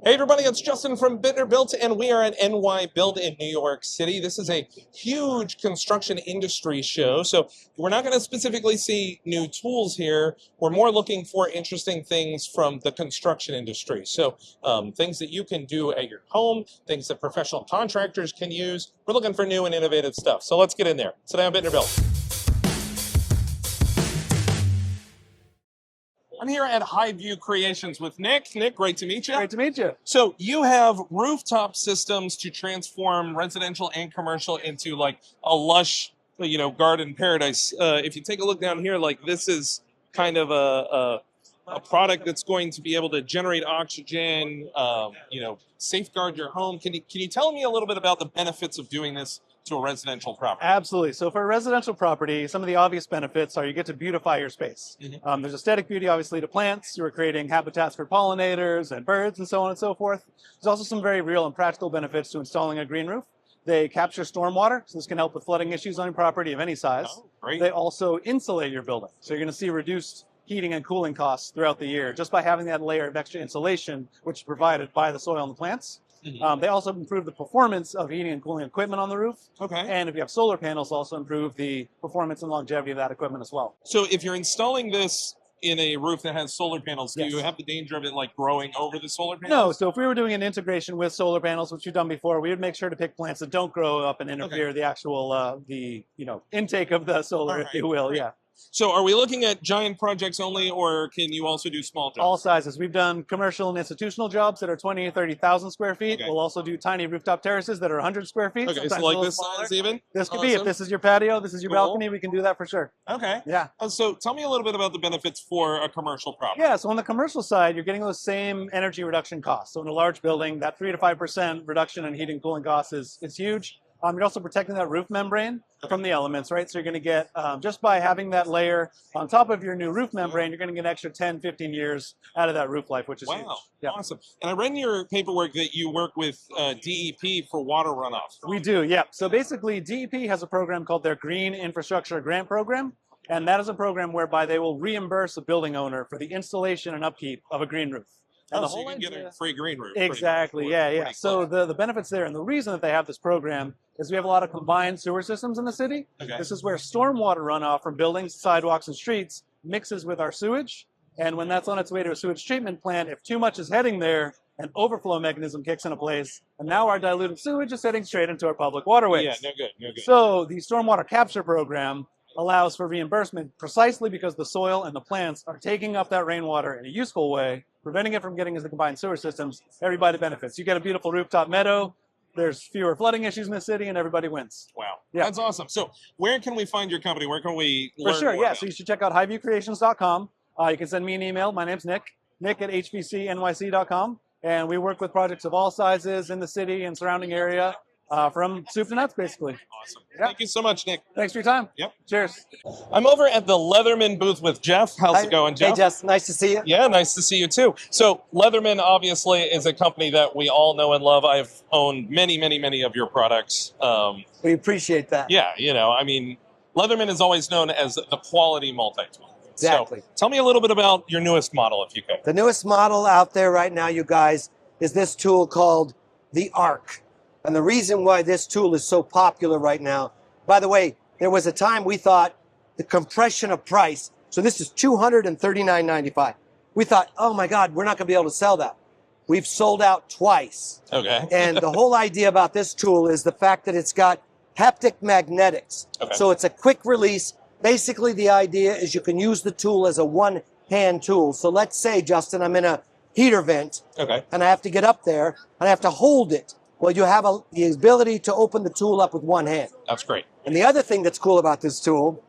Hey everybody, it's Justin from Bittner Built, and we are at NY Build in New York City. This is a huge construction industry show, so we're not going to specifically see new tools here. We're more looking for interesting things from the construction industry. So things that you can do at your home, things that professional contractors can use. We're looking for new and innovative stuff. So let's get in there. Today on Bittner Built. I'm here at Highview Creations with Nick. Nick, great to meet you. Great to meet you. So you have rooftop systems to transform residential and commercial into like a lush, garden paradise. If you take a look down here, like this is kind of a product that's going to be able to generate oxygen, safeguard your home. Can you tell me a little bit about the benefits of doing this to a residential property? Absolutely. So for a residential property, some of the obvious benefits are you get to beautify your space. Mm-hmm. There's aesthetic beauty, obviously, to plants. You're creating habitats for pollinators and birds and so on and so forth. There's also some very real and practical benefits to installing a green roof. They capture stormwater, so this can help with flooding issues on your property of any size. Oh, great. They also insulate your building. So you're going to see reduced heating and cooling costs throughout the year just by having that layer of extra insulation, which is provided by the soil and the plants. Mm-hmm. They also improve the performance of heating and cooling equipment on the roof. Okay. And if you have solar panels, also improve the performance and longevity of that equipment as well. So if you're installing this in a roof that has solar panels, do Yes. you have the danger of it like growing over the solar panels? No, so if we were doing an integration with solar panels, which we've done before, we would make sure to pick plants that don't grow up and interfere the actual intake of the solar, if you will. Yeah. So are we looking at giant projects only, or can you also do small jobs? All sizes. We've done commercial and institutional jobs that are 20 or 30,000 square feet. Okay. We'll also do tiny rooftop terraces that are 100 square feet. Okay, so sometimes a like little this smaller. size even? This could be, if this is your patio, this is your Cool. balcony, we can do that for sure. Okay. Yeah. So tell me a little bit about the benefits for a commercial property. Yeah, so on the commercial side, you're getting those same energy reduction costs. So in a large building, that 3 to 5% reduction in heating and cooling costs is huge. You're also protecting that roof membrane from the elements, right? So you're going to get, just by having that layer on top of your new roof membrane, you're going to get an extra 10, 15 years out of that roof life, which is huge. Yeah. Awesome. And I read in your paperwork that you work with DEP for water runoff. We do, yeah. So basically, DEP has a program called their Green Infrastructure Grant Program, and that is a program whereby they will reimburse a building owner for the installation and upkeep of a green roof. And so you can get a free green roof. Exactly, yeah. So the benefits there, and the reason that they have this program is we have a lot of combined sewer systems in the city. Okay. This is where stormwater runoff from buildings, sidewalks, and streets mixes with our sewage. And when that's on its way to a sewage treatment plant, if too much is heading there, an overflow mechanism kicks into place, and now our diluted sewage is heading straight into our public waterways. Yeah, no good. So the stormwater capture program allows for reimbursement precisely because the soil and the plants are taking up that rainwater in a useful way, preventing it from getting into the combined sewer systems. Everybody benefits. You get a beautiful rooftop meadow, there's fewer flooding issues in the city, and everybody wins. Wow. Yeah. That's awesome. So where can we find your company? Where can we For learn sure, more yeah. about So you should check out highviewcreations.com. You can send me an email. My name's Nick at hbcnyc.com. And we work with projects of all sizes in the city and surrounding area, from soup to nuts, basically. Awesome. Yeah. Thank you so much, Nick. Thanks for your time. Yep. Cheers. I'm over at the Leatherman booth with Jeff. How's it going, Jeff? Hey, Jess. Nice to see you. Yeah, nice to see you too. So Leatherman obviously is a company that we all know and love. I've owned many of your products. We appreciate that. Yeah, Leatherman is always known as the quality multi-tool. Exactly. So tell me a little bit about your newest model, if you could. The newest model out there right now, you guys, is this tool called the Arc. And the reason why this tool is so popular right now, by the way, there was a time we thought the compression of price, so this is $239.95. We thought, oh my God, we're not going to be able to sell that. We've sold out twice. Okay. And the whole idea about this tool is the fact that it's got haptic magnetics. Okay. So it's a quick release. Basically, the idea is you can use the tool as a one-hand tool. So let's say, Justin, I'm in a heater vent, Okay. and I have to get up there, and I have to hold it. Well, you have the ability to open the tool up with one hand. That's great. And the other thing that's cool about this tool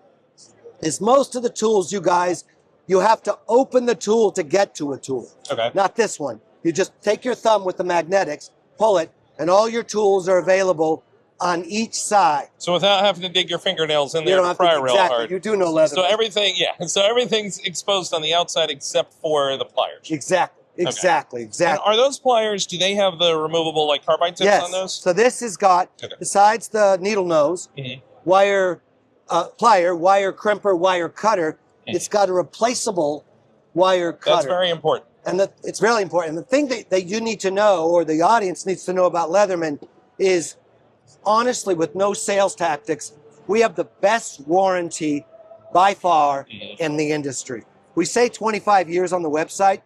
is most of the tools, you guys, you have to open the tool to get to a tool. Okay. Not this one. You just take your thumb with the magnetics, pull it, and all your tools are available on each side. So without having to dig your fingernails in You there don't to have pry to, real exactly. hard. You do know leather. So everything's exposed on the outside except for the pliers. Exactly. And are those pliers, do they have the removable like carbide tips on those? So this has got, besides the needle nose, wire plier, wire crimper, wire cutter, it's got a replaceable wire cutter. That's very important. And it's really important. The thing that you need to know, or the audience needs to know about Leatherman, is honestly, with no sales tactics, we have the best warranty by far in the industry. We say 25 years on the website,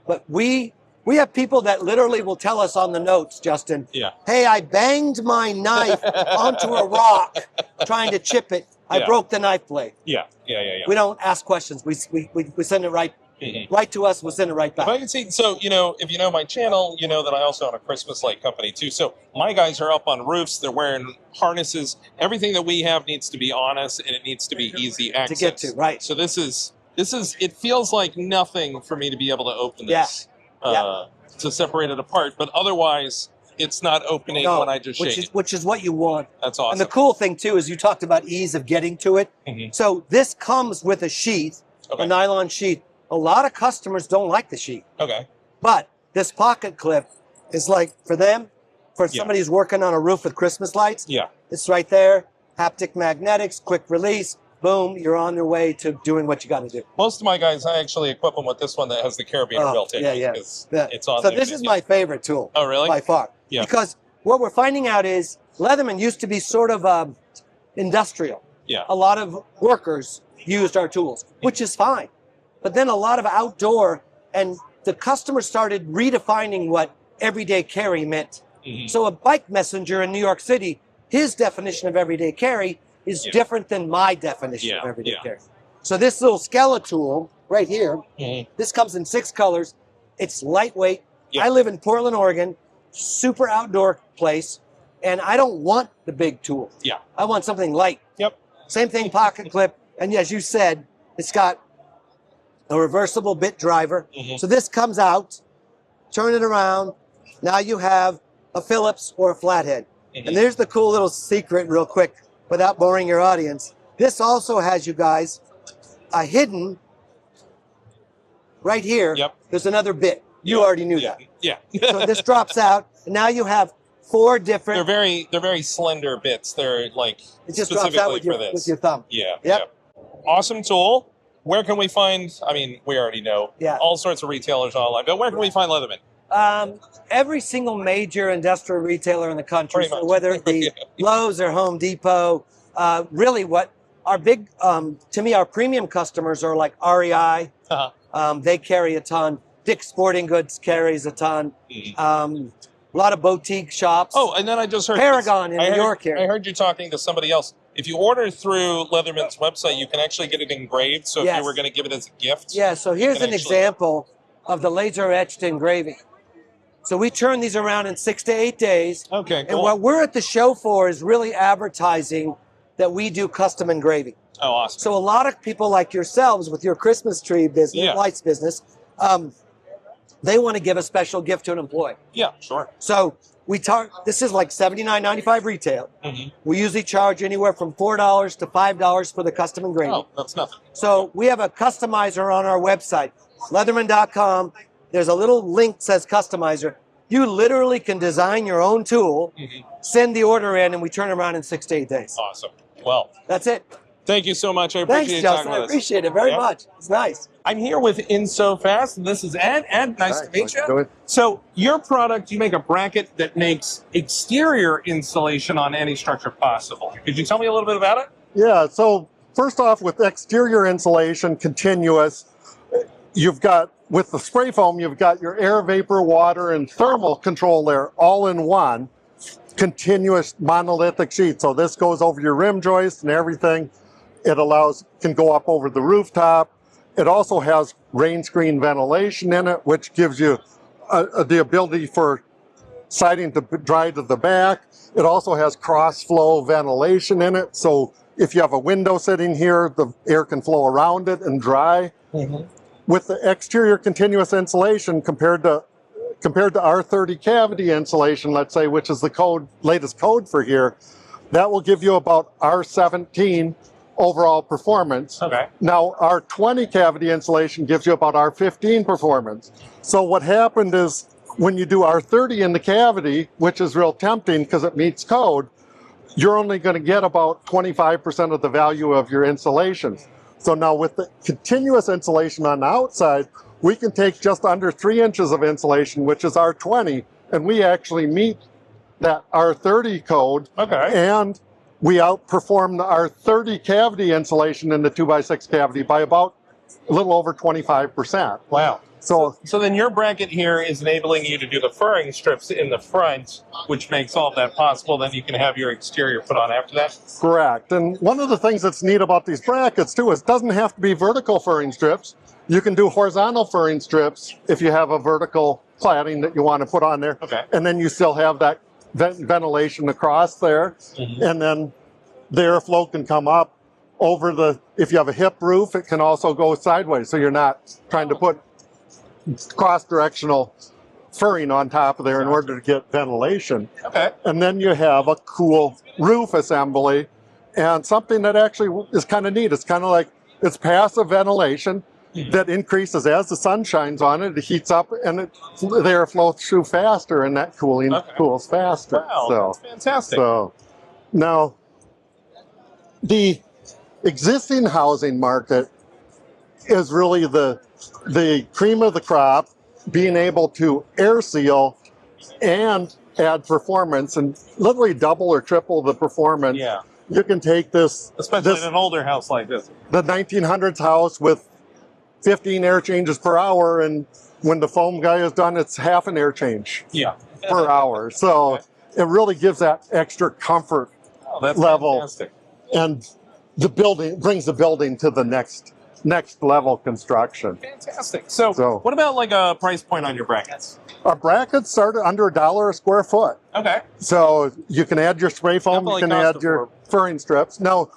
but we have people that literally will tell us on the notes, Justin, hey, I banged my knife onto a rock trying to chip it. I broke the knife blade. We don't ask questions. We send it right to us. We'll send it right back. If I can see, so, you know, if you know my channel, you know that I also own a Christmas light company too. So my guys are up on roofs. They're wearing harnesses. Everything that we have needs to be honest, and it needs to be easy access. To get to, right. So this is, it feels like nothing for me to be able to open this, to separate it apart. But otherwise, it's not opening when I just shake it. Which is what you want. That's awesome. And the cool thing too is you talked about ease of getting to it. So this comes with a sheath, a nylon sheath. A lot of customers don't like the sheath. But this pocket clip is like, for them, for somebody who's working on a roof with Christmas lights, it's right there. Haptic magnetics, quick release, boom, you're on your way to doing what you got to do. Most of my guys, I actually equip them with this one that has the carabiner built in. It's on so this is my favorite tool. Oh, really? By far. Because what we're finding out is Leatherman used to be sort of industrial. A lot of workers used our tools, which is fine. But then a lot of outdoor, and the customer started redefining what everyday carry meant. So a bike messenger in New York City, his definition of everyday carry is different than my definition of everyday carry. So this little skeleton tool right here, this comes in 6 colors. It's lightweight. I live in Portland, Oregon, super outdoor place, and I don't want the big tool. I want something light. Same thing, pocket clip. And as you said, it's got a reversible bit driver. So this comes out, turn it around. Now you have a Phillips or a flathead. And there's the cool little secret real quick without boring your audience. This also has, you guys, a hidden, right here, there's another bit. You already knew that. So this drops out, and now you have 4 different. They're very slender bits. They're like it just drops out with your thumb. Awesome tool. Where can we find, I mean, we already know, all sorts of retailers online, but where can we find Leatherman? Every single major industrial retailer in the country, so whether it be Lowe's or Home Depot, really what our big, to me, our premium customers are like REI. They carry a ton. Dick's Sporting Goods carries a ton. A lot of boutique shops. Oh, and then I just heard Paragon in New York here. I heard you talking to somebody else. If you order through Leatherman's website, you can actually get it engraved. So if you were going to give it as a gift. So here's an example of the laser etched engraving. So we turn these around in 6 to 8 days. Okay, cool. And what we're at the show for is really advertising that we do custom engraving. Oh, awesome. So a lot of people like yourselves with your Christmas tree business, lights business, they want to give a special gift to an employee. So this is like $79.95 retail. We usually charge anywhere from $4 to $5 for the custom engraving. Oh, that's nothing. So we have a customizer on our website, leatherman.com. There's a little link that says customizer. You literally can design your own tool, send the order in, and we turn around in 6 to 8 days. Awesome. Well, that's it. Thank you so much. I appreciate Thanks, Justin. talking I appreciate it very much. It's nice. I'm here with InSoFast, and this is Ed. Ed, nice to meet you. So your product, you make a bracket that makes exterior insulation on any structure possible. Could you tell me a little bit about it? Yeah, so first off, with exterior insulation, continuous, you've got, with the spray foam, you've got your air, vapor, water, and thermal control there all in one continuous monolithic sheet. So this goes over your rim joist and everything. It can go up over the rooftop. It also has rain screen ventilation in it, which gives you the ability for siding to dry to the back. It also has cross flow ventilation in it. So if you have a window sitting here, the air can flow around it and dry. With the exterior continuous insulation compared to R30 cavity insulation, let's say, which is the latest code for here, that will give you about R17 overall performance. Now, R20 cavity insulation gives you about R15 performance. So what happened is when you do R30 in the cavity, which is real tempting because it meets code, you're only going to get about 25% of the value of your insulation. So now with the continuous insulation on the outside, we can take just under 3 inches of insulation, which is R20, and we actually meet that R30 code. Okay. And we outperform the R30 cavity insulation in the 2x6 cavity by about a little over 25%. Wow. So then your bracket here is enabling you to do the furring strips in the front, which makes all of that possible. Then you can have your exterior put on after that. correct. And one of the things that's neat about these brackets too is it doesn't have to be vertical furring strips. You can do horizontal furring strips if you have a vertical cladding that you want to put on there. Okay. And then you still have that ventilation across there. And then the airflow can come up over the, if you have a hip roof, it can also go sideways. So you're not trying to put cross-directional furring on top of there in order to get ventilation. Okay. And then you have a cool roof assembly and something that actually is kind of neat. It's kind of like, it's passive ventilation that increases as the sun shines on it. It heats up and the air flows through faster, and that cooling cools faster. Wow, So, that's fantastic. so now the existing housing market is really the cream of the crop, being able to air seal and add performance and literally double or triple the performance. Yeah. You can take this, Especially in an older house like this. the 1900s house with 15 air changes per hour, and when the foam guy is done, it's half an air change Yeah. per hour. So it really gives that extra comfort Oh, that's level. fantastic. And the building brings the building to the next level construction. Fantastic. So, So- what about like a price point on your brackets? Our brackets start at under $1 a square foot. Okay. So you can add your spray foam, Definitely you can cost add your more. furring strips. Now,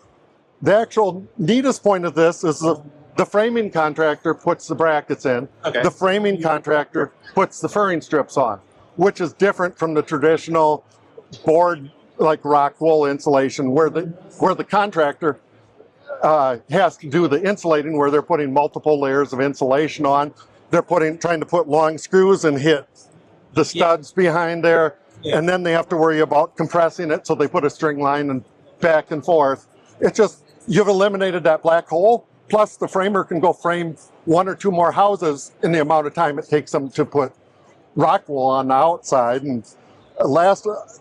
the actual neatest point of this is the framing contractor puts the brackets in. Okay. The framing contractor puts the furring strips on, which is different from the traditional board like rock wool insulation, where the contractor has to do the insulating, where they're putting multiple layers of insulation on. They're trying to put long screws and hit the studs behind there, and then they have to worry about compressing it, so they put a string line and back and forth. It's just, you've eliminated that black hole, plus the framer can go frame 1 or 2 more houses in the amount of time it takes them to put rock wool on the outside. And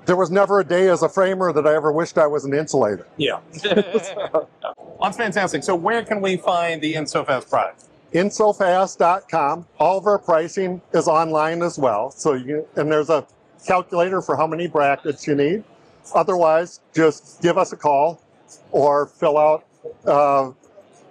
there was never a day as a framer that I ever wished I was an insulator. Yeah. That's fantastic. So where can we find the InSoFast product? InSoFast.com. All of our pricing is online as well. So and there's a calculator for how many brackets you need. Otherwise, just give us a call or fill out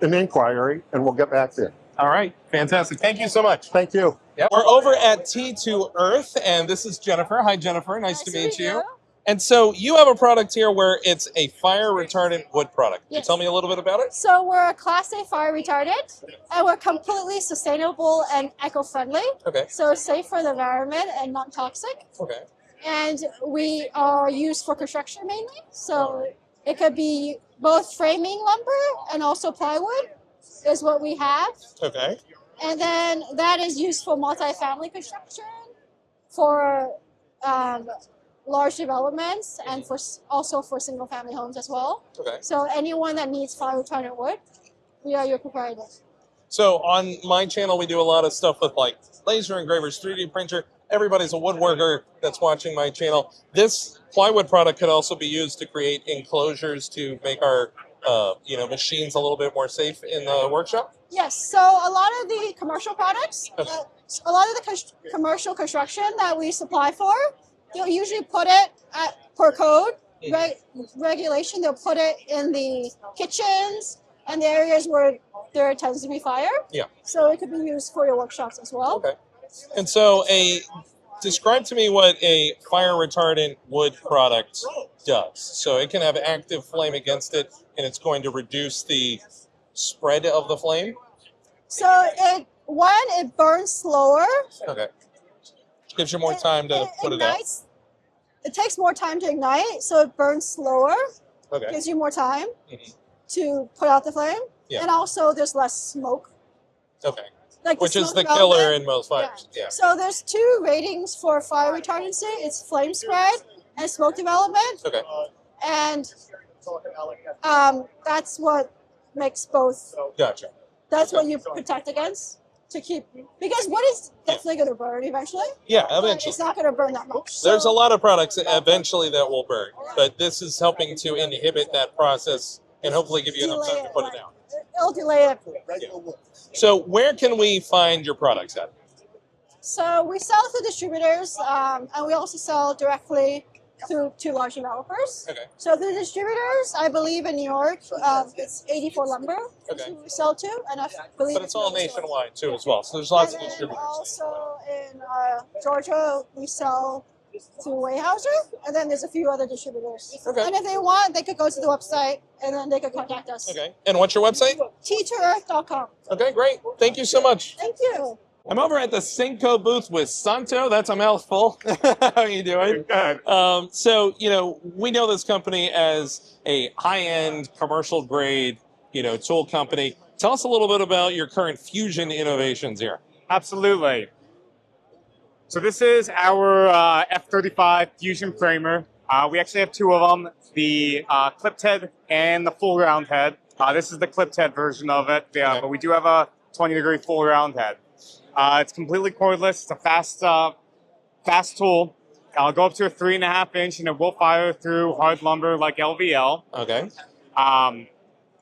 an inquiry, and we'll get back to you. All right. Fantastic. Thank you so much. Thank you. Yep. We're over at T2 Earth, and this is Jennifer. Hi, Jennifer. Nice to meet you. And so you have a product here where it's a fire retardant wood product. Can you tell me a little bit about it? So we're a Class A fire retardant, and we're completely sustainable and eco-friendly. Okay. So it's safe for the environment and non-toxic. Okay. And we are used for construction mainly. So it could be both framing lumber and also plywood is what we have. Okay. And then that is used for multifamily construction, for large developments, and also for single family homes as well. Okay. So anyone that needs fire retardant wood, we are your provider. So on my channel, we do a lot of stuff with like laser engravers, 3D printer. Everybody's a woodworker that's watching my channel. This plywood product could also be used to create enclosures to make our machines a little bit more safe in the workshop. Yes, so a lot of the commercial products, Okay. a lot of the commercial construction that we supply for, they'll usually put it per code regulation. They'll put it in the kitchens and the areas where there tends to be fire. Yeah. So it could be used for your workshops as well. Okay. And so describe to me what a fire retardant wood product does. So it can have active flame against it, and it's going to reduce the spread of the flame. So it burns slower. Okay. Gives you more time to put it out. It takes more time to ignite, so it burns slower. Okay. Gives you more time to put out the flame. Yeah. And also there's less smoke. Okay. Like Which is smoke the killer development. in most fires. Yeah. So there's 2 ratings for fire retardancy. It's flame spread and smoke development. Okay. And that's what makes both. Gotcha. That's what you protect against to keep, because wood is definitely going to burn eventually. Yeah, But eventually. it's not going to burn that much. There's a So lot of products eventually that will burn, but this is helping to inhibit that process and hopefully give you enough delay time to put it right. down. It'll delay it. So where can we find your products at? So we sell through distributors, and we also sell directly through two large developers. Okay. So the distributors, I believe in New York, it's 84 Lumber Okay. we sell to, and I believe But it's all nationwide too as well, so there's lots of and then distributors. also in Georgia, we sell to Weyerhaeuser, and then there's a few other distributors. Okay. And if they want, they could go to the website, and then they could contact us. Okay. And what's your website? T2earth.com. Okay, great. Thank you so much. Thank you. I'm over at the Senco booth with Santo. That's a mouthful. How are you doing? Good. So, we know this company as a high-end, commercial-grade, tool company. Tell us a little bit about your current fusion innovations here. Absolutely. So this is our F35 Fusion framer. We actually have two of them, the clipped head and the full round head. This is the clipped head version of it, Okay. but we do have a 20-degree full round head. It's completely cordless. It's a fast tool. I'll go up to a 3.5 inch, and it will fire through hard lumber like LVL. Okay.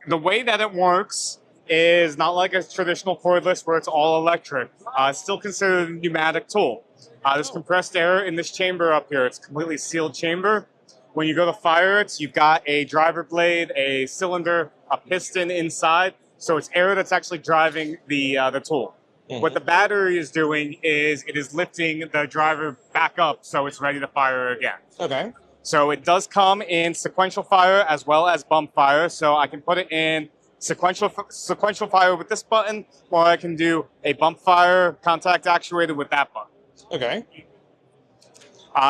The way that it works is not like a traditional cordless where it's all electric. It's still considered a pneumatic tool. There's compressed air in this chamber up here. It's a completely sealed chamber. When you go to fire it, you've got a driver blade, a cylinder, a piston inside. So it's air that's actually driving the tool. Mhm. What the battery is doing is it is lifting the driver back up so it's ready to fire again. Okay. So it does come in sequential fire as well as bump fire. So I can put it in sequential fire with this button, or I can do a bump fire contact actuated with that button. Okay.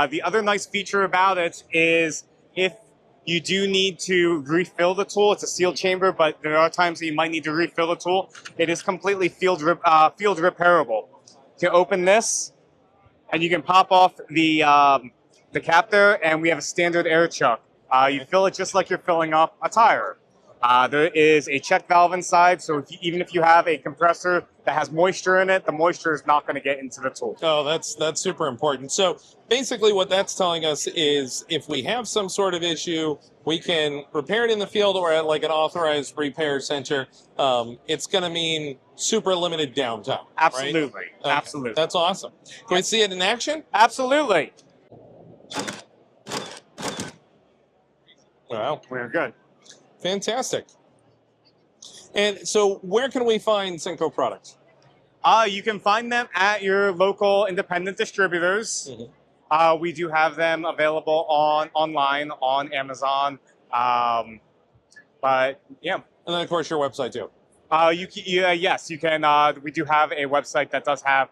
The other nice feature about it is if you do need to refill the tool, it's a sealed chamber, but there are times that you might need to refill the tool. It is completely field repairable. You can open this, and you can pop off the cap there, and we have a standard air chuck. You fill it just like you're filling up a tire. There is a check valve inside, so even if you have a compressor that has moisture in it, the moisture is not going to get into the tool. Oh, that's super important. So basically what that's telling us is if we have some sort of issue, we can repair it in the field or at like an authorized repair center. It's going to mean super limited downtime. Right? Absolutely. Okay. Absolutely. That's awesome. Can we see it in action? Absolutely. Wow. We're good. Fantastic. And so where can we find Senco products? You can find them at your local independent distributors. Mhm. We do have them available online on Amazon. But yeah, And then, of course, your website, too. yes, you can. We do have a website that does have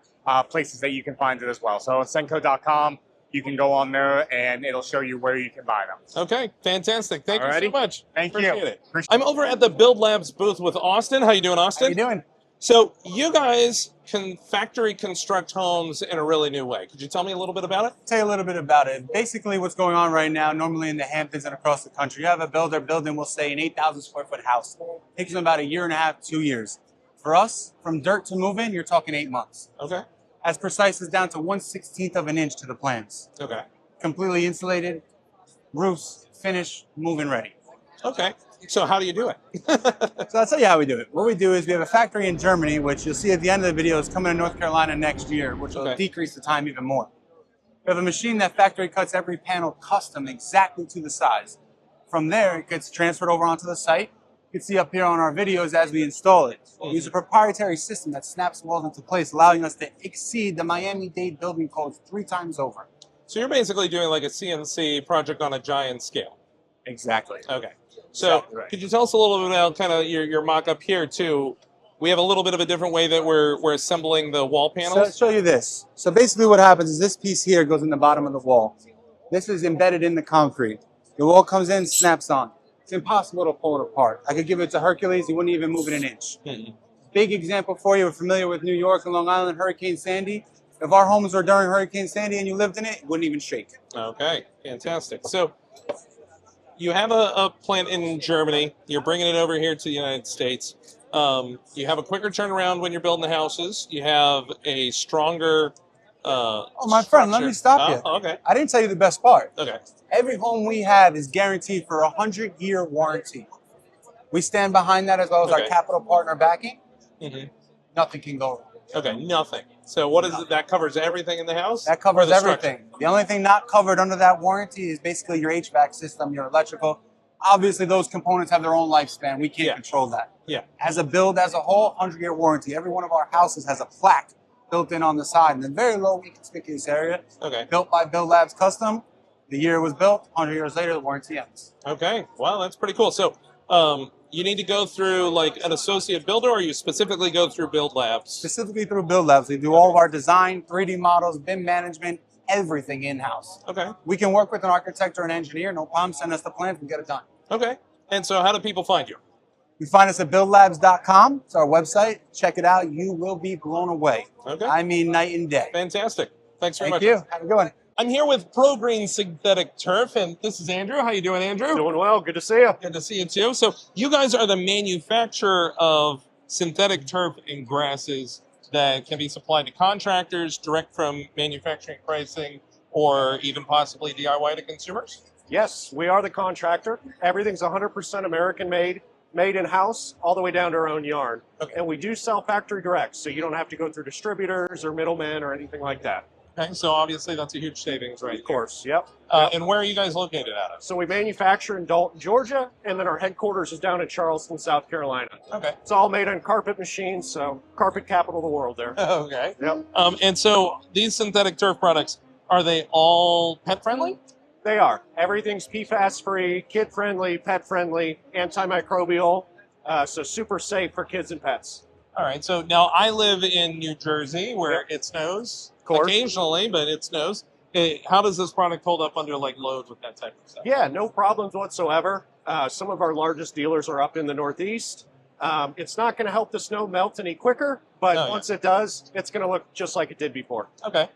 places that you can find it as well. So Senco.com, you can go on there and it'll show you where you can buy them. Okay, fantastic. Thank you so Alrighty. much. Thank you. Appreciate it. Appreciate I'm over at the Build Labs booth with Austin. How you doing, Austin? How you doing? So you guys can factory construct homes in a really new way. Could you tell me a little bit about it? Tell you a little bit about it. Basically, what's going on right now, normally in the Hamptons and across the country, you have a builder building, we'll say, an 8,000 square foot house. It takes them about a year and a half, 2 years. For us, from dirt to move in, you're talking 8 months. Okay. As precise as down to 1/16 of an inch to the plans. Okay. Completely insulated, roofs, finished, move-in ready. Okay. So how do you do it? So I'll tell you how we do it. What we do is we have a factory in Germany, which you'll see at the end of the video is coming to North Carolina next year, which will Okay. decrease the time even more. We have a machine that factory cuts every panel custom exactly to the size. From there, it gets transferred over onto the site. You can see up here on our videos as we install it. We use a proprietary system that snaps walls into place, allowing us to exceed the Miami-Dade building codes 3 times over. So you're basically doing like a CNC project on a giant scale. Exactly. Okay. So Exactly right. could you tell us a little bit about kind of your mock-up here too? We have a little bit of a different way that we're assembling the wall So I'll panels. show you this. So basically what happens is this piece here goes in the bottom of the wall. This is embedded in the concrete. The wall comes in, snaps on. It's impossible to pull it apart. I could give it to Hercules, he wouldn't even move it an inch. Mhm. Big example for you, we're familiar with New York and Long Island, Hurricane Sandy. If our homes were during Hurricane Sandy and you lived in it, it wouldn't even shake. Okay. Fantastic. So you have a plant in Germany. You're bringing it over here to the United States. You have a quicker turnaround when you're building the houses. You have a stronger. Oh, my friend, let me stop you. Oh, okay. I didn't tell you the best part. Okay. Every home we have is guaranteed for a 100-year warranty. We stand behind that as well as our Okay. capital partner backing. Mm-hmm. Nothing can go wrong. Okay, nothing. So what is it? That covers everything in the house? That covers Or the structure? everything. The only thing not covered under that warranty is basically your HVAC system, your electrical. Obviously, those components have their own lifespan. We can't control that. Yeah. As a build, as a whole, 100-year warranty. Every one of our houses has a plaque built in on the side in a very low inconspicuous area. Okay. Built by Build Labs Custom. The year it was built, 100 years later, the warranty ends. Okay. Wow, that's pretty cool. So you need to go through like an associate builder, or you specifically go through Build Labs? Specifically through Build Labs. We do all of our design, 3D models, BIM management, everything in-house. Okay. We can work with an architect or an engineer, no problem. Send us the plans, we get it done. Okay. And so how do people find you? You find us at buildlabs.com. It's our website. Check it out. You will be blown away. Okay. I mean, night and day. Fantastic. Thanks very Thank much. you. Have a good one. I'm here with progreen synthetic turf, and this is Andrew. How you doing, Andrew? Doing well. Good to see you. Good to see you too. So you guys are the manufacturer of synthetic turf and grasses that can be supplied to contractors direct from manufacturing pricing, or even possibly DIY to consumers? Yes, we are the contractor. Everything's 100% American made in-house, all the way down to our own yarn. Okay. And we do sell factory direct, so you don't have to go through distributors or middlemen or anything like that. Okay, so obviously that's a huge savings, right? Of course, yep. And where are you guys located out of? So we manufacture in Dalton, Georgia, and then our headquarters is down in Charleston, South Carolina. Okay. It's all made on carpet machines, so carpet capital of the world there. Okay. Yep. And so these synthetic turf products, are they all pet friendly? They are. Everything's PFAS-free, kid-friendly, pet-friendly, antimicrobial, so super safe for kids and pets. All right, so now I live in New Jersey where it snows course. occasionally, but it snows. How does this product hold up under like loads with that type of stuff? Yeah, no problems whatsoever. Some of our largest dealers are up in the Northeast. It's not going to help the snow melt any quicker, but once it does, it's going to look just like it did before. Okay.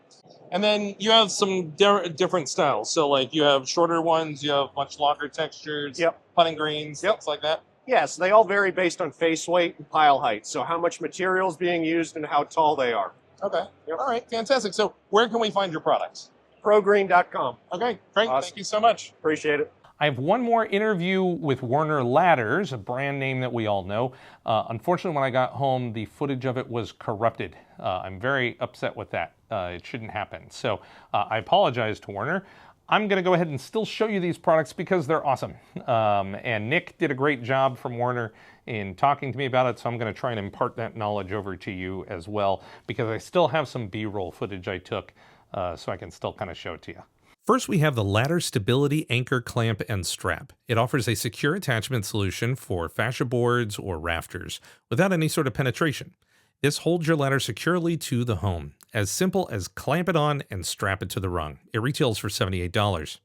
And then you have some different styles. So like you have shorter ones, you have much longer textures, putting greens, things like that. Yes, they all vary based on face weight and pile height. So how much material is being used and how tall they are. Okay. Yep. All right. Fantastic. So where can we find your products? Progreen.com. Okay. Great. Awesome. Thank you so much. Appreciate it. I have one more interview with Werner Ladders, a brand name that we all know. Unfortunately, when I got home, the footage of it was corrupted. I'm very upset with that. It shouldn't happen. So I apologize to Werner. I'm going to go ahead and still show you these products because they're awesome. And Nick did a great job from Werner in talking to me about it, so I'm going to try and impart that knowledge over to you as well, because I still have some B-roll footage I took, so I can still kind of show it to you. First, we have the Ladder Stability Anchor Clamp and Strap. It offers a secure attachment solution for fascia boards or rafters without any sort of penetration. This holds your ladder securely to the home. As simple as clamp it on and strap it to the rung. It retails for $78.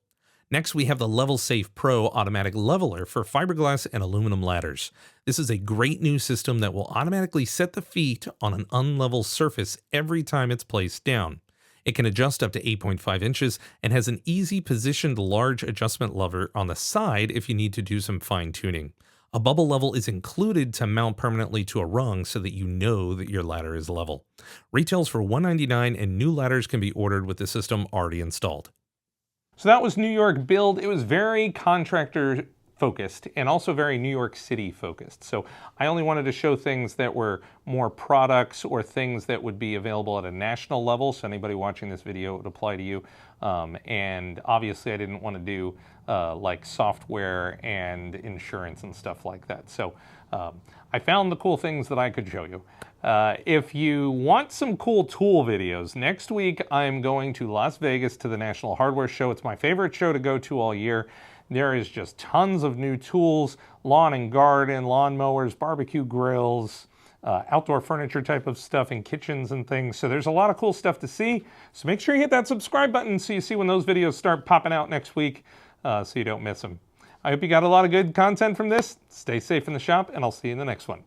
Next, we have the Level Safe Pro Automatic Leveler for fiberglass and aluminum ladders. This is a great new system that will automatically set the feet on an unlevel surface every time it's placed down. It can adjust up to 8.5 inches and has an easy positioned large adjustment lever on the side if you need to do some fine tuning. A bubble level is included to mount permanently to a rung so that you know that your ladder is level. Retails for $199 and new ladders can be ordered with the system already installed. So that was New York Build. It was very contractor focused and also very New York City focused. So I only wanted to show things that were more products or things that would be available at a national level. So anybody watching this video, it would apply to you. And obviously I didn't want to do like software and insurance and stuff like that. So I found the cool things that I could show you. If you want some cool tool videos, next week I'm going to Las Vegas to the National Hardware Show. It's my favorite show to go to all year. There is just tons of new tools, lawn and garden, lawn mowers, barbecue grills, outdoor furniture type of stuff in kitchens and things. So there's a lot of cool stuff to see. So make sure you hit that subscribe button so you see when those videos start popping out next week so you don't miss them. I hope you got a lot of good content from this. Stay safe in the shop, and I'll see you in the next one.